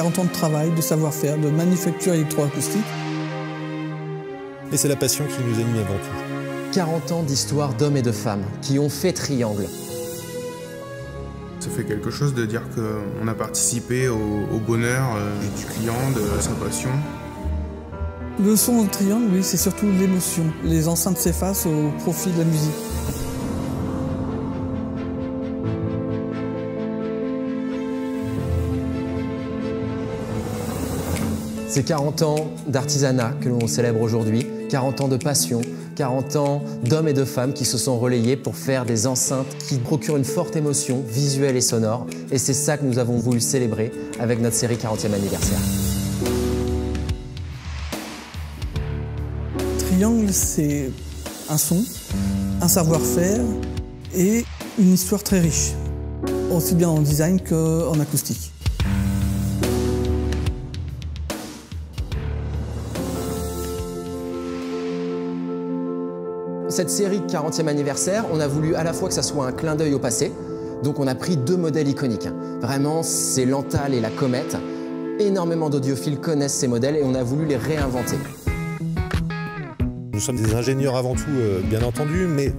40 ans de travail, de savoir-faire, de manufacture électroacoustique. Et c'est la passion qui nous anime avant tout. 40 ans d'histoire d'hommes et de femmes qui ont fait Triangle. Ça fait quelque chose de dire qu'on a participé au bonheur du client, de sa passion. Le son de Triangle, oui, c'est surtout l'émotion. Les enceintes s'effacent au profit de la musique. C'est 40 ans d'artisanat que l'on célèbre aujourd'hui, 40 ans de passion, 40 ans d'hommes et de femmes qui se sont relayés pour faire des enceintes qui procurent une forte émotion visuelle et sonore. Et c'est ça que nous avons voulu célébrer avec notre série 40e anniversaire. Triangle, c'est un son, un savoir-faire et une histoire très riche, aussi bien en design qu'en acoustique. Cette série 40e anniversaire, on a voulu à la fois que ça soit un clin d'œil au passé, donc on a pris deux modèles iconiques. Vraiment, c'est l'Antal et la Comète. Énormément d'audiophiles connaissent ces modèles et on a voulu les réinventer. Nous sommes des ingénieurs avant tout, bien entendu, mais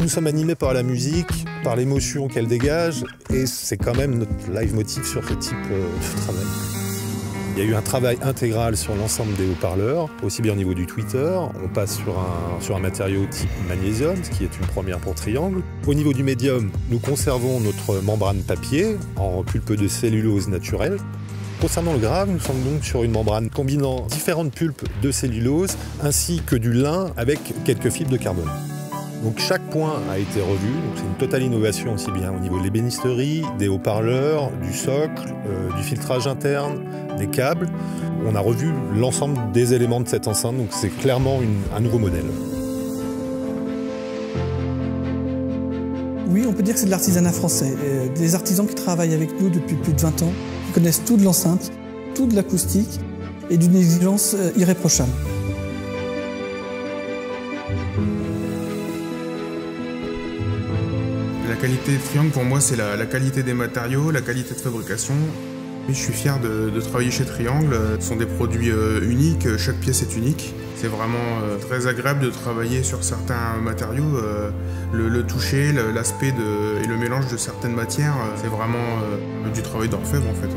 nous sommes animés par la musique, par l'émotion qu'elle dégage, et c'est quand même notre leitmotiv sur ce type de travail. Il y a eu un travail intégral sur l'ensemble des haut-parleurs, aussi bien au niveau du tweeter. On passe sur un matériau type magnésium, ce qui est une première pour Triangle. Au niveau du médium, nous conservons notre membrane papier en pulpe de cellulose naturelle. Concernant le grave, nous sommes donc sur une membrane combinant différentes pulpes de cellulose ainsi que du lin avec quelques fibres de carbone. Donc chaque point a été revu, c'est une totale innovation aussi bien au niveau de l'ébénisterie, des haut-parleurs, du socle, du filtrage interne, des câbles. On a revu l'ensemble des éléments de cette enceinte, donc c'est clairement un nouveau modèle. Oui, on peut dire que c'est de l'artisanat français. Des artisans qui travaillent avec nous depuis plus de 20 ans, qui connaissent tout de l'enceinte, tout de l'acoustique et d'une exigence irréprochable. La qualité de Triangle, pour moi, c'est la qualité des matériaux, la qualité de fabrication. Et je suis fier de travailler chez Triangle. Ce sont des produits uniques, chaque pièce est unique. C'est vraiment très agréable de travailler sur certains matériaux. Le toucher, l'aspect et le mélange de certaines matières, c'est vraiment du travail d'orfèvre en fait.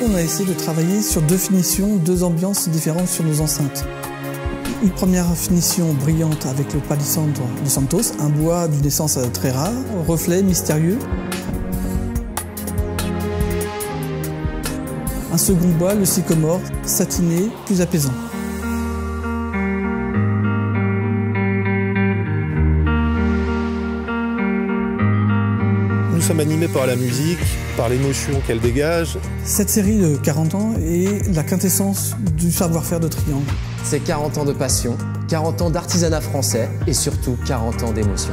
On a essayé de travailler sur deux finitions, deux ambiances différentes sur nos enceintes. Une première finition brillante avec le palissandre de Santos, un bois d'une essence très rare, reflet mystérieux. Un second bois, le sycomore, satiné, plus apaisant. Nous sommes animés par la musique, par l'émotion qu'elle dégage. Cette série de 40 ans est la quintessence du savoir-faire de Triangle. C'est 40 ans de passion, 40 ans d'artisanat français et surtout 40 ans d'émotion.